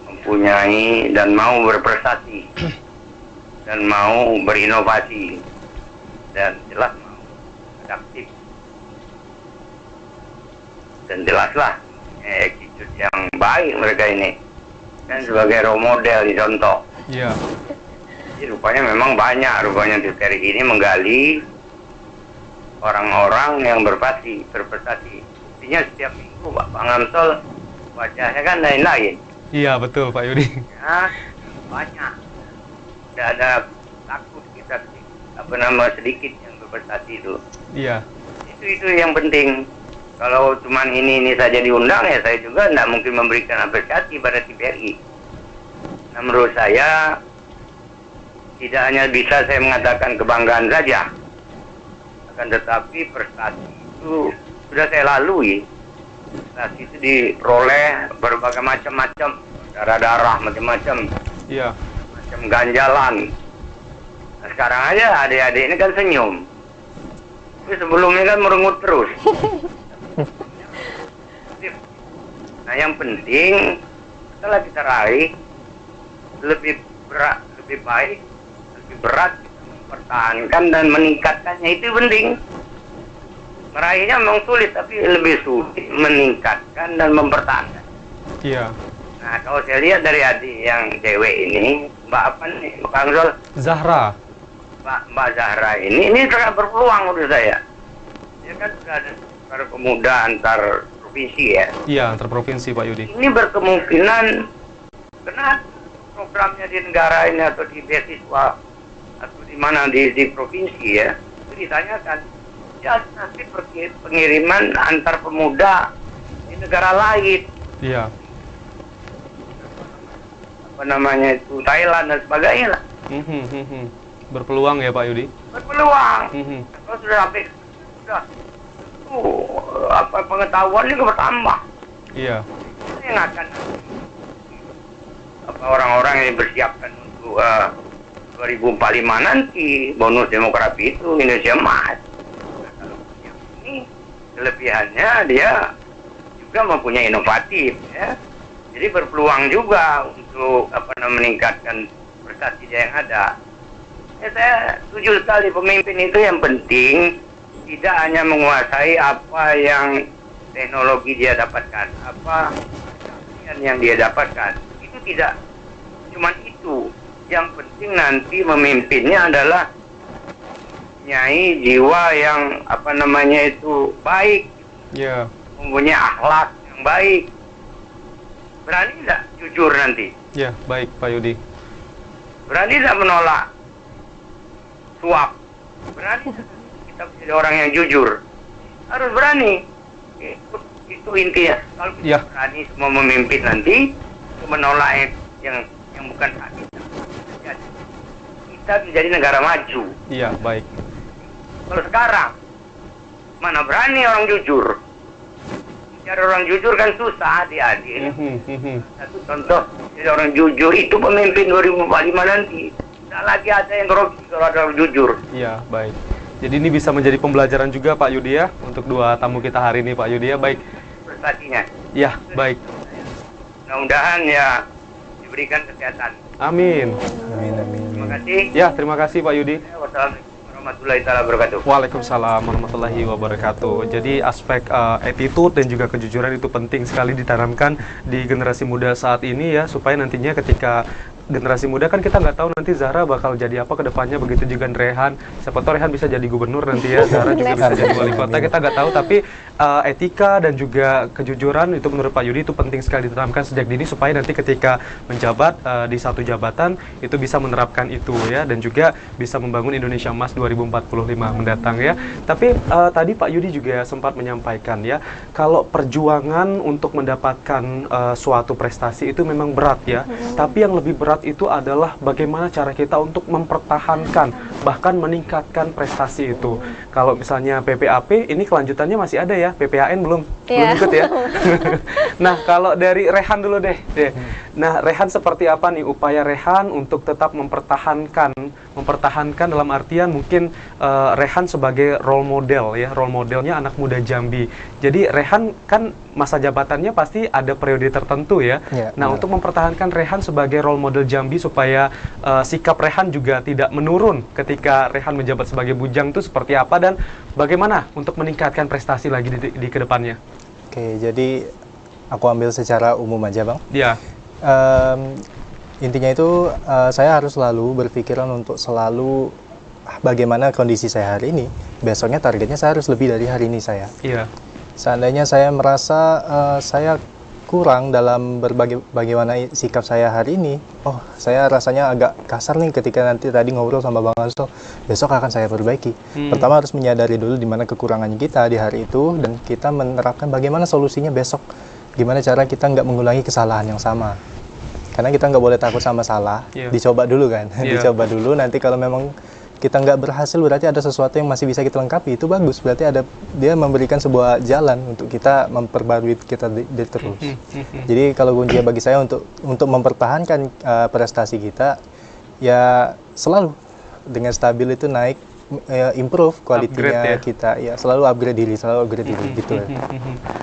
mempunyai dan mau berprestasi. Dan mau berinovasi dan jelas mau adaptif dan jelaslah attitude yang baik mereka ini kan sebagai role model dicontoh. Iya. Jadi rupanya memang banyak rupanya TVRI ini menggali orang-orang yang berprestasi. Buktinya setiap minggu Pak Amsol wajahnya kan lain-lain. Iya betul Pak Yudi. Ya, banyak. Tidak ada takut kita sedikit yang berprestasi itu. Iya. Itu yang penting. Kalau cuman ini saja diundang ya saya juga tidak mungkin memberikan apresiasi pada TVRI. Nah, menurut saya tidak hanya bisa saya mengatakan kebanggaan saja, akan tetapi prestasi itu sudah saya lalui. Prestasi itu diperoleh berbagai macam-macam, darah-darah macam-macam. Iya. Ganjalan. Nah, sekarang aja adik-adik ini kan senyum. Tapi sebelumnya kan merengut terus. Nah, yang penting setelah kita raih lebih baik, lebih berat kita mempertahankan dan meningkatkannya, itu penting. Meraihnya memang sulit, tapi lebih sulit meningkatkan dan mempertahankan. Iya. Nah, kalau saya lihat dari adik yang cewek ini, Mbak apa nih, Mbak Angzol? Zahra. Mbak Zahra ini sangat berpeluang menurut saya. Dia kan sudah ada pemuda antar provinsi ya. Iya, antar provinsi Pak Yudi. Ini berkemungkinan karena programnya di negara ini atau di beasiswa atau di mana di provinsi ya, itu ditanyakan, ya nanti pengiriman antar pemuda di negara lain. Iya. Apa namanya itu Thailand dan sebagainya lah. Berpeluang ya Pak Yudi? Berpeluang. Kalau sudah sampai pengetahuan ini bertambah. Iya. Ini yang akan orang-orang yang bersiapkan untuk 2045 nanti bonus demografi itu Indonesia emas. Nah, kalau yang ini kelebihannya dia juga mempunyai inovatif ya. Jadi berpeluang juga untuk meningkatkan prestasi dia yang ada. Saya setuju sekali, pemimpin itu yang penting tidak hanya menguasai apa yang teknologi dia dapatkan, apa yang dia dapatkan, itu tidak cuma itu. Yang penting nanti memimpinnya adalah mempunyai jiwa yang baik, mempunyai akhlak yang baik. Berani tidak jujur nanti? Ya, baik Pak Yudi. Berani tidak menolak suap? Berani kita menjadi orang yang jujur? Harus berani. Itu intinya. Kalau kita berani semua memimpin nanti, menolak yang bukan hak kita menjadi negara maju. Iya, baik. Kalau sekarang mana berani orang jujur? Cari orang jujur kan susah, adik-adik. Satu contoh, jadi orang jujur itu pemimpin 2045 nanti. Tidak lagi ada yang korupsi kalau ada orang jujur. Iya, baik. Jadi ini bisa menjadi pembelajaran juga Pak Yudi ya, untuk dua tamu kita hari ini Pak Yudi ya, baik. Prestasinya. Ya, baik. Mudah-mudahan ya diberikan kesehatan. Amin. Terima kasih. Ya, terima kasih Pak Yudi. Wassalamualaikum warahmatullahi wabarakatuh. Waalaikumsalam warahmatullahi wabarakatuh. Jadi aspek attitude dan juga kejujuran itu penting sekali ditanamkan di generasi muda saat ini ya, supaya nantinya ketika generasi muda kan kita nggak tahu nanti Zahra bakal jadi apa ke depannya, begitu juga Rehan. Siapa tahu Rehan bisa jadi gubernur nanti ya, Zahra juga bisa jadi wali kota, kita nggak tahu. Tapi etika dan juga kejujuran itu menurut Pak Yudi itu penting sekali ditanamkan sejak dini, supaya nanti ketika menjabat di satu jabatan itu bisa menerapkan itu ya, dan juga bisa membangun Indonesia Emas 2045 mendatang ya. Tapi tadi Pak Yudi juga sempat menyampaikan ya, kalau perjuangan untuk mendapatkan suatu prestasi itu memang berat ya, tapi yang lebih berat itu adalah bagaimana cara kita untuk mempertahankan bahkan meningkatkan prestasi itu. Kalau misalnya PPAP ini kelanjutannya masih ada ya, PPAN belum ikut ya. Nah, kalau dari Rehan dulu deh. Nah, Rehan seperti apa nih upaya Rehan untuk tetap mempertahankan dalam artian mungkin Rehan sebagai role model ya, role modelnya anak muda Jambi. Jadi Rehan kan masa jabatannya pasti ada periode tertentu ya. Nah, untuk mempertahankan Rehan sebagai role model Jambi supaya sikap Rehan juga tidak menurun ketika Rehan menjabat sebagai bujang itu seperti apa, dan bagaimana untuk meningkatkan prestasi lagi di kedepannya? Oke, jadi aku ambil secara umum aja Bang. Iya. Intinya itu saya harus selalu berpikiran untuk selalu bagaimana kondisi saya hari ini, besoknya targetnya saya harus lebih dari hari ini saya. Iya. Seandainya saya merasa saya kurang dalam bagaimana sikap saya hari ini, oh saya rasanya agak kasar nih ketika nanti tadi ngobrol sama Bang Anso, besok akan saya perbaiki. Pertama harus menyadari dulu di mana kekurangannya kita di hari itu, dan kita menerapkan bagaimana solusinya besok. Gimana cara kita nggak mengulangi kesalahan yang sama. Karena kita nggak boleh takut sama salah, dicoba dulu kan, dicoba dulu, nanti kalau memang kita nggak berhasil berarti ada sesuatu yang masih bisa kita lengkapi, itu bagus, berarti dia memberikan sebuah jalan untuk kita memperbarui kita terus. Jadi kalau kuncinya bagi saya untuk mempertahankan prestasi kita, ya selalu dengan stabil itu naik, improve kualitinya kita, ya selalu upgrade diri gitu ya.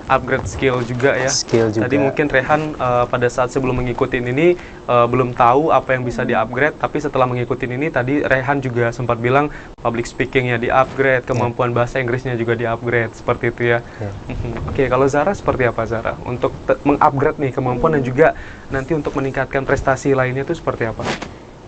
Upgrade skill juga ya. Skill juga. Tadi mungkin Rehan pada saat sebelum mengikuti ini belum tahu apa yang bisa di-upgrade, tapi setelah mengikuti ini tadi Rehan juga sempat bilang public speaking-nya di-upgrade, kemampuan bahasa Inggrisnya juga di-upgrade, seperti itu ya. Oke, kalau Zahra seperti apa Zahra untuk meng-upgrade nih kemampuan dan juga nanti untuk meningkatkan prestasi lainnya itu seperti apa?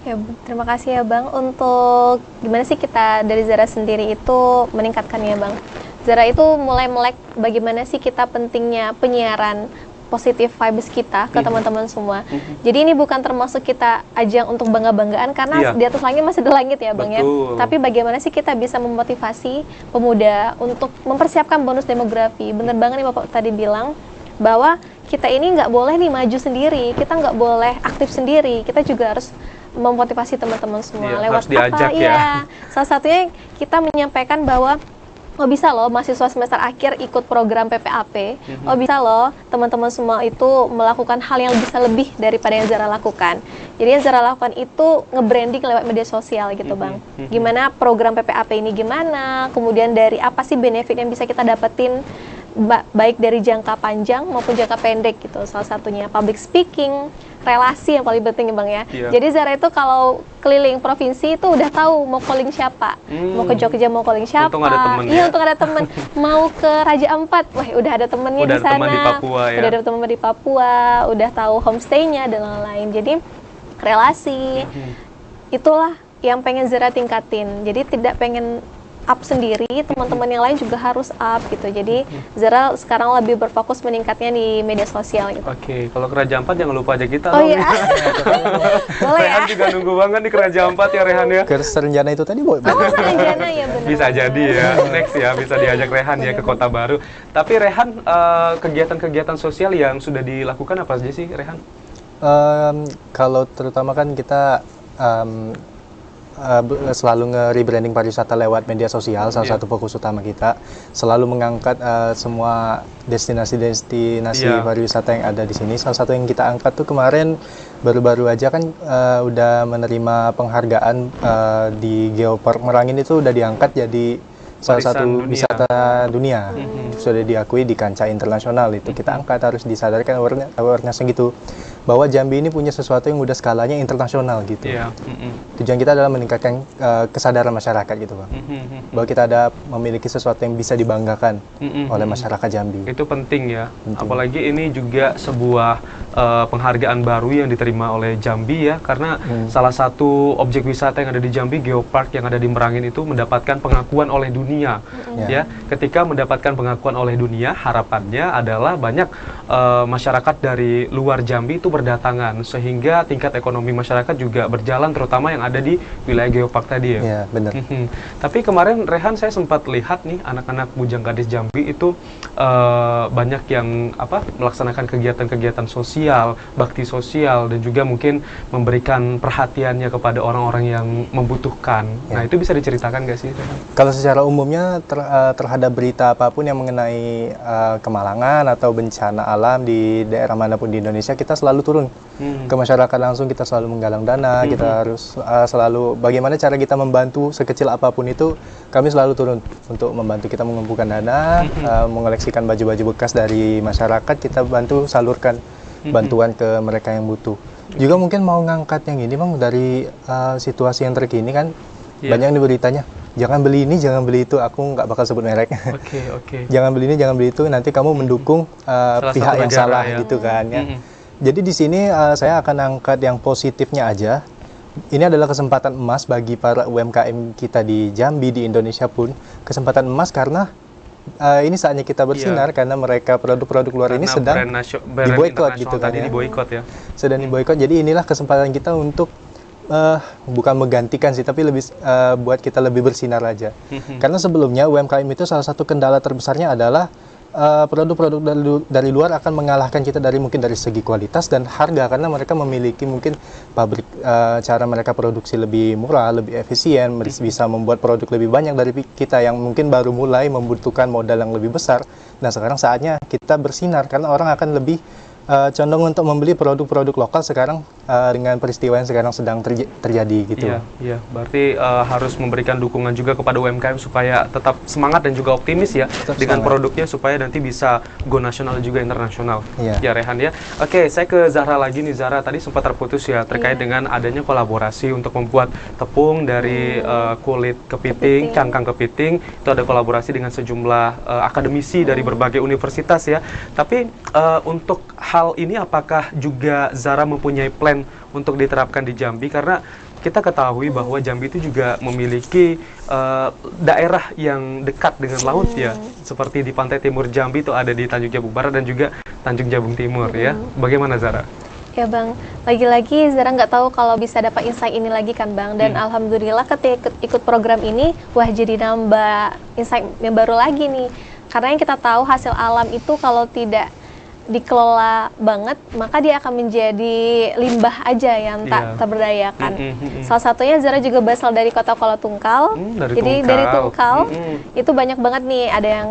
Ya, terima kasih ya Bang. Untuk gimana sih kita dari Zahra sendiri itu meningkatkannya Bang? Zahra itu mulai melek bagaimana sih kita pentingnya penyiaran positif vibes kita ke teman-teman semua. Jadi ini bukan termasuk kita ajang untuk bangga-banggaan karena di atas langit masih ada langit ya Bang. Betul. Ya. Tapi bagaimana sih kita bisa memotivasi pemuda untuk mempersiapkan bonus demografi. Bener banget nih Bapak tadi bilang bahwa kita ini nggak boleh nih maju sendiri, kita nggak boleh aktif sendiri, kita juga harus memotivasi teman-teman semua lewat harus diajak apa ya. Salah satunya kita menyampaikan bahwa oh bisa loh mahasiswa semester akhir ikut program PPAP, oh bisa loh teman-teman semua itu melakukan hal yang bisa lebih daripada yang Zahra lakukan. Jadi yang Zahra lakukan itu nge-branding lewat media sosial gitu Bang. Gimana program PPAP ini gimana, kemudian dari apa sih benefit yang bisa kita dapetin baik dari jangka panjang maupun jangka pendek gitu. Salah satunya public speaking, relasi yang paling penting ya Bang ya. Iya. Jadi Zara itu kalau keliling provinsi itu udah tahu mau calling siapa. Mau ke Jogja mau calling siapa. Untung ada temen Iya, ya. untung ada temen. Mau ke Raja Ampat, wah udah ada temennya Udah di ada sana. teman di Papua ya. Udah ada teman di Papua, udah tahu homestay-nya dan lain-lain. Jadi relasi itulah yang pengen Zara tingkatin. Jadi tidak pengen up sendiri, teman-teman yang lain juga harus up gitu. Jadi Zara sekarang lebih berfokus meningkatnya di media sosial gitu. Oke, kalau ke Raja Ampat jangan lupa aja kita Oh dong. iya. Boleh ya. Rehan juga nunggu banget nih ke Raja Ampat ya Rehan ya. Ke Serenjana itu tadi Oh, Serenjana ya benar. Bisa jadi ya, next ya bisa diajak Rehan ya ke kota baru. Tapi Rehan, kegiatan-kegiatan sosial yang sudah dilakukan apa saja sih Rehan? Kalau terutama kan kita selalu nge-rebranding pariwisata lewat media sosial, salah Iya. satu fokus utama kita. Selalu mengangkat semua destinasi-destinasi Iya. pariwisata yang ada di sini. Salah satu yang kita angkat tuh kemarin baru-baru aja kan udah menerima penghargaan di Geopark Merangin, itu udah diangkat jadi salah Warisan satu dunia. wisata dunia. Sudah diakui di kancah internasional, itu kita angkat, harus disadarkan awareness-nya gitu, bahwa Jambi ini punya sesuatu yang udah skalanya internasional gitu. Iya. Tujuan kita adalah meningkatkan kesadaran masyarakat gitu Bang, bahwa kita ada memiliki sesuatu yang bisa dibanggakan oleh masyarakat Jambi. Itu penting ya, Penting. apalagi ini juga sebuah penghargaan baru yang diterima oleh Jambi ya, karena salah satu objek wisata yang ada di Jambi, Geopark yang ada di Merangin itu mendapatkan pengakuan oleh dunia. Ya, ketika mendapatkan pengakuan oleh dunia, harapannya adalah banyak masyarakat dari luar Jambi itu berdatangan, sehingga tingkat ekonomi masyarakat juga berjalan, terutama yang ada di wilayah Geopark tadi ya. Ya benar. Tapi kemarin Rehan saya sempat lihat nih anak-anak Bujang Gadis Jambi itu banyak yang melaksanakan kegiatan-kegiatan sosial, bakti sosial, dan juga mungkin memberikan perhatiannya kepada orang-orang yang membutuhkan. Ya. Nah itu bisa diceritakan nggak sih Rehan? Kalau secara umumnya terhadap berita apapun yang mengenai kemalangan atau bencana alam di daerah manapun di Indonesia, kita selalu turun ke masyarakat langsung. Kita selalu menggalang dana, kita harus selalu bagaimana cara kita membantu sekecil apapun itu, kami selalu turun untuk membantu. Kita mengumpulkan dana, mengoleksikan baju-baju bekas dari masyarakat, kita bantu salurkan bantuan ke mereka yang butuh. Juga mungkin mau ngangkat yang ini Bang, dari situasi yang terkini kan, banyak nih beritanya, jangan beli ini, jangan beli itu. Aku nggak bakal sebut merek. Oke. Jangan beli ini, jangan beli itu, nanti kamu mendukung pihak satu yang negara, salah ya. gitu kan ya. Jadi di sini saya akan angkat yang positifnya aja. Ini adalah kesempatan emas bagi para UMKM kita di Jambi, di Indonesia pun. Kesempatan emas karena ini saatnya kita bersinar, karena mereka produk-produk luar ini Karena sedang brand diboykot internasional gitu kan tadi ya. diboykot ya. Sedang diboykot. Jadi inilah kesempatan kita untuk bukan menggantikan sih, tapi lebih buat kita lebih bersinar aja. Karena sebelumnya UMKM itu salah satu kendala terbesarnya adalah produk-produk dari luar akan mengalahkan kita mungkin dari segi kualitas dan harga, karena mereka memiliki mungkin pabrik cara mereka produksi lebih murah, lebih efisien, bisa membuat produk lebih banyak dari kita yang mungkin baru mulai membutuhkan modal yang lebih besar. Nah sekarang saatnya kita bersinar, karena orang akan lebih condong untuk membeli produk-produk lokal sekarang dengan peristiwa yang sekarang sedang terjadi gitu. Iya. Berarti harus memberikan dukungan juga kepada UMKM supaya tetap semangat dan juga optimis ya dengan produknya, supaya nanti bisa go nasional juga internasional. Iya. Ya Rehan ya. Oke, saya ke Zahra lagi nih. Zahra, tadi sempat terputus ya terkait dengan adanya kolaborasi untuk membuat tepung dari kulit kepiting, cangkang kepiting. Itu ada kolaborasi dengan sejumlah akademisi dari berbagai universitas ya. Tapi untuk hal ini apakah juga Zahra mempunyai plan untuk diterapkan di Jambi? Karena kita ketahui bahwa Jambi itu juga memiliki daerah yang dekat dengan laut ya, seperti di pantai timur Jambi itu ada di Tanjung Jabung Barat dan juga Tanjung Jabung Timur ya. Bagaimana Zahra? Ya Bang, lagi-lagi Zara nggak tahu kalau bisa dapat insight ini lagi kan Bang. Dan alhamdulillah ketika ikut program ini, wah jadi nambah insight yang baru lagi nih. Karena yang kita tahu hasil alam itu kalau tidak dikelola banget, maka dia akan menjadi limbah aja yang tak terberdayakan. Salah satunya Zara juga berasal dari kota Kuala Tungkal. Jadi dari Tungkal itu banyak banget nih, ada yang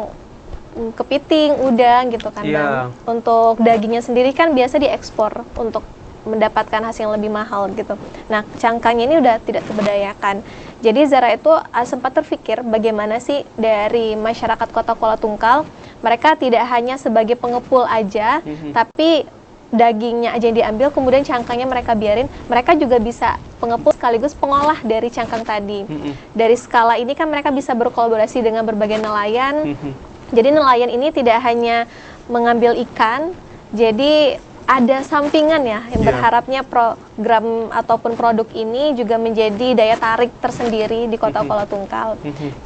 kepiting, udang gitu kan Bang. Untuk dagingnya sendiri kan biasa diekspor untuk mendapatkan hasil yang lebih mahal gitu. Nah, cangkangnya ini udah tidak terberdayakan. Jadi Zara itu sempat terpikir bagaimana sih dari masyarakat kota Kuala Tungkal mereka tidak hanya sebagai pengepul aja, tapi dagingnya aja yang diambil, kemudian cangkangnya mereka biarin. Mereka juga bisa pengepul sekaligus pengolah dari cangkang tadi. Dari skala ini kan mereka bisa berkolaborasi dengan berbagai nelayan. Jadi nelayan ini tidak hanya mengambil ikan, jadi ada sampingan ya, yang berharapnya program ataupun produk ini juga menjadi daya tarik tersendiri di Kota Kuala Tungkal.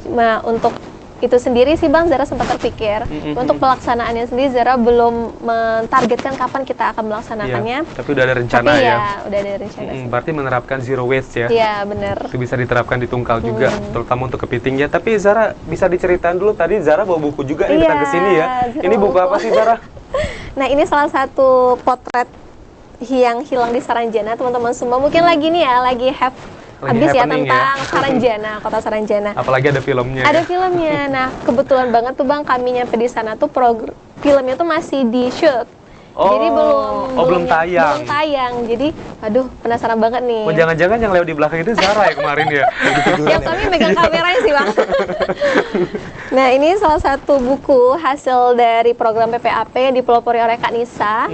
Nah, untuk itu sendiri sih Bang, Zara sempat terpikir. Untuk pelaksanaannya sendiri Zara belum mentargetkan kapan kita akan melaksanakannya. Tapi udah ada rencana Tapi ya. Udah ada rencana. Berarti menerapkan zero waste ya. Iya, benar. Itu bisa diterapkan di Tungkal juga, terutama untuk kepitingnya. Tapi Zara bisa diceritain dulu, tadi Zara bawa buku juga nih datang ke sini ya. Ini buku apa sih Zara? Nah, ini salah satu potret yang hilang di Saranjana, teman-teman semua. Mungkin lagi nih ya, lagi habis ya tentang Saranjana, Kota Saranjana. Apalagi ada filmnya. Ada filmnya. Nah, kebetulan banget tuh Bang, kami nyampe di sana tuh filmnya tuh masih di shoot. Jadi belum tayang. Belum tayang. Jadi, aduh, penasaran banget nih. Oh, jangan-jangan yang lewat di belakang itu Zara ya kemarin ya? Ya, kami megang kameranya sih Bang. Nah, ini salah satu buku hasil dari program PPAP yang dipelopori oleh Kak Nisa.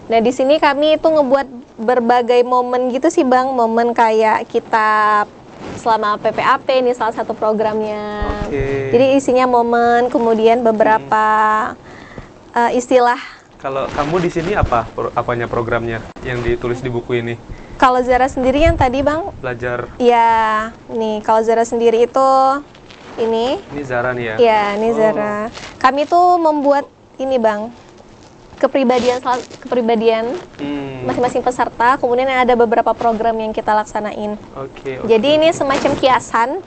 Nah, di sini kami itu ngebuat berbagai momen gitu sih Bang, momen kayak kita selama PPAP, ini salah satu programnya. Jadi isinya momen, kemudian beberapa istilah. Kalau kamu di sini apanya programnya yang ditulis di buku ini? Kalau Zara sendiri yang tadi Bang, Belajar. ya nih kalau Zara sendiri itu ini Zara nih ya? Ya, ini Zara. Kami tuh membuat ini Bang, kepribadian masing-masing peserta, kemudian ada beberapa program yang kita laksanain. Jadi ini semacam kiasan.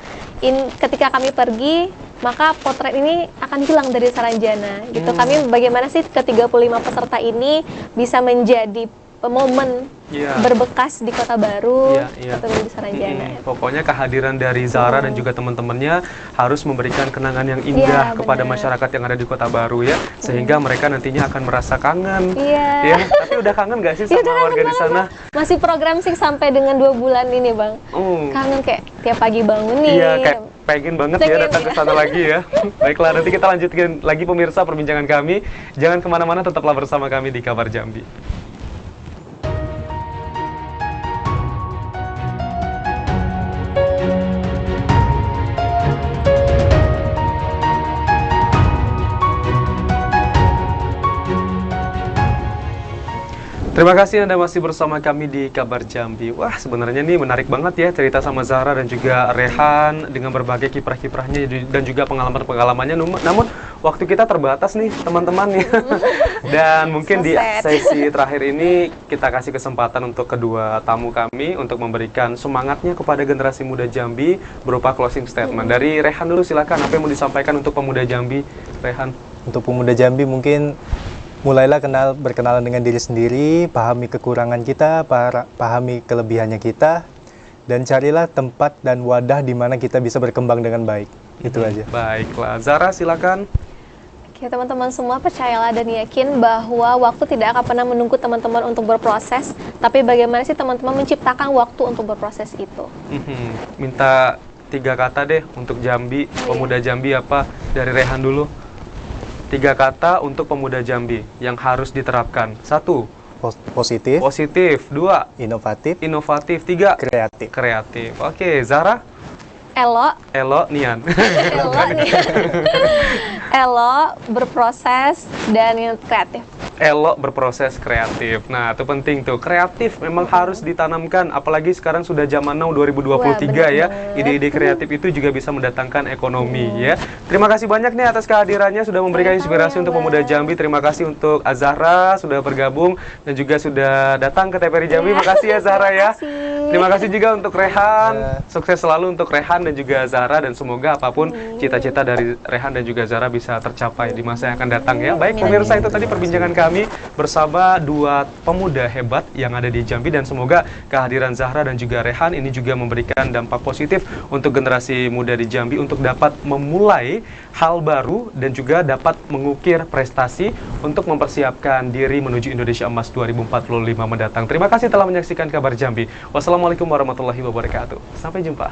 Ketika kami pergi, maka potret ini akan hilang dari Saranjana. Gitu. Kami bagaimana sih ke-35 peserta ini bisa menjadi momen berbekas di Kota Baru atau di Saranjana. Pokoknya kehadiran dari Zara dan juga teman-temannya harus memberikan kenangan yang indah kepada masyarakat yang ada di Kota Baru ya, sehingga mereka nantinya akan merasa kangen. Ya, tapi udah kangen gak sih sama warga di sana? Masih program sih sampai dengan 2 bulan ini Bang. Kangen kayak tiap pagi bangun nih. Iya, kayak pengen banget ya datang ke sana lagi ya. Baiklah, nanti kita lanjutkan lagi pemirsa perbincangan kami. Jangan kemana-mana, tetaplah bersama kami di Kabar Jambi. Terima kasih Anda masih bersama kami di Kabar Jambi. Wah, sebenarnya nih menarik banget ya cerita sama Zara dan juga Rehan dengan berbagai kiprah-kiprahnya dan juga pengalaman-pengalamannya. Namun waktu kita terbatas nih teman-teman ya. Dan mungkin di sesi terakhir ini kita kasih kesempatan untuk kedua tamu kami untuk memberikan semangatnya kepada generasi muda Jambi berupa closing statement. Dari Rehan dulu silakan, apa yang mau disampaikan untuk pemuda Jambi, Rehan? Untuk pemuda Jambi mungkin mulailah berkenalan dengan diri sendiri, pahami kekurangan kita, pahami kelebihannya kita, dan carilah tempat dan wadah di mana kita bisa berkembang dengan baik. Itu aja. Baiklah, Zara silakan. Oke, teman-teman semua percayalah dan yakin bahwa waktu tidak akan pernah menunggu teman-teman untuk berproses, tapi bagaimana sih teman-teman menciptakan waktu untuk berproses itu. Minta 3 kata deh untuk Jambi, pemuda Jambi apa? Dari Rehan dulu. 3 kata untuk pemuda Jambi yang harus diterapkan. 1. Positif. 2. Inovatif. 3. Kreatif. Oke, Zara? Elo, Nian. Elo, berproses, dan yang kreatif. Elo, berproses, kreatif. Nah, itu penting tuh. Kreatif memang harus ditanamkan, apalagi sekarang sudah zaman now 2023 ya. Ide-ide kreatif itu juga bisa mendatangkan ekonomi ya. Terima kasih banyak nih atas kehadirannya, sudah memberikan inspirasi untuk pemuda Jambi. Terima kasih untuk Azahra sudah bergabung dan juga sudah datang ke TVRI Jambi. Makasih ya Zahra ya. Terima kasih juga untuk Rehan. Sukses selalu untuk Rehan dan juga Zahra, dan semoga apapun cita-cita dari Rehan dan juga Zahra bisa tercapai di masa yang akan datang ya. Baik pemirsa, itu tadi perbincangan kami bersama 2 pemuda hebat yang ada di Jambi, dan semoga kehadiran Zahra dan juga Rehan ini juga memberikan dampak positif untuk generasi muda di Jambi untuk dapat memulai hal baru dan juga dapat mengukir prestasi untuk mempersiapkan diri menuju Indonesia Emas 2045 mendatang. Terima kasih telah menyaksikan Kabar Jambi. Wassalamualaikum warahmatullahi wabarakatuh. Sampai jumpa.